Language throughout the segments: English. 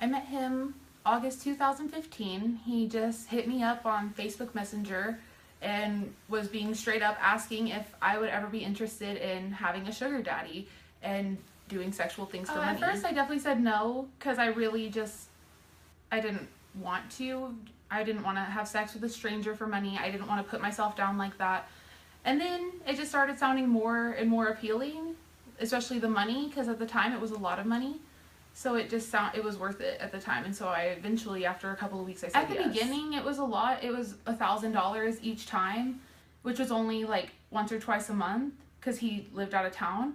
I met him August 2015. He just hit me up on Facebook Messenger and was being straight up asking if I would ever be interested in having a sugar daddy and doing sexual things for money. At first I definitely said no, because I didn't want to. I didn't want to have sex with a stranger for money. I didn't want to put myself down like that. And then it just started sounding more and more appealing, especially the money, because at the time it was a lot of money. So it was worth it at the time. And so I eventually, after a couple of weeks, I said yes. At the beginning, it was a lot. It was $1,000 each time, which was only like once or twice a month because he lived out of town.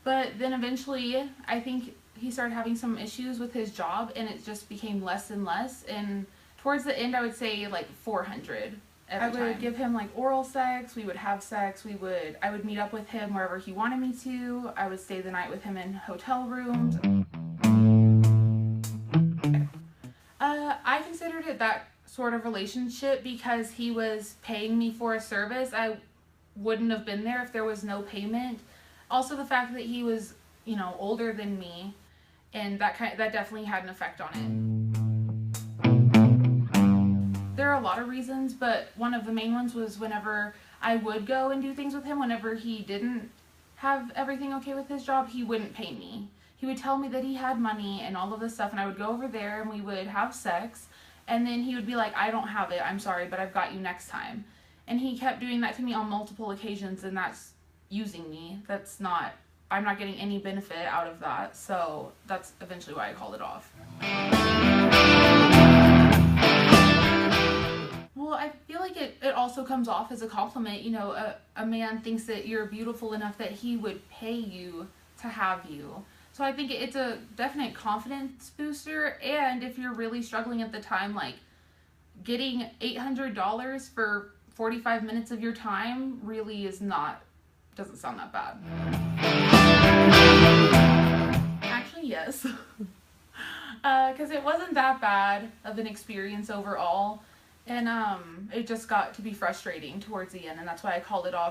But then eventually, I think he started having some issues with his job, and it just became less and less. And towards the end, I would say like 400 every time. I would give him like oral sex. We would have sex. I would meet up with him wherever he wanted me to. I would stay the night with him in hotel rooms. I considered it that sort of relationship because he was paying me for a service. I wouldn't have been there if there was no payment. Also, the fact that he was, older than me, and that definitely had an effect on it. There are a lot of reasons, but one of the main ones was whenever I would go and do things with him, whenever he didn't have everything okay with his job, he wouldn't pay me. He would tell me that he had money and all of this stuff, and I would go over there and we would have sex, and then he would be like, I don't have it, I'm sorry, but I've got you next time. And he kept doing that to me on multiple occasions, and that's using me. I'm not getting any benefit out of that, so that's eventually why I called it off. Well, I feel like it also comes off as a compliment. A man thinks that you're beautiful enough that he would pay you to have you. So I think it's a definite confidence booster, and if you're really struggling at the time, like getting $800 for 45 minutes of your time really doesn't sound that bad. Actually, yes. Because it wasn't that bad of an experience overall, and it just got to be frustrating towards the end, and that's why I called it off.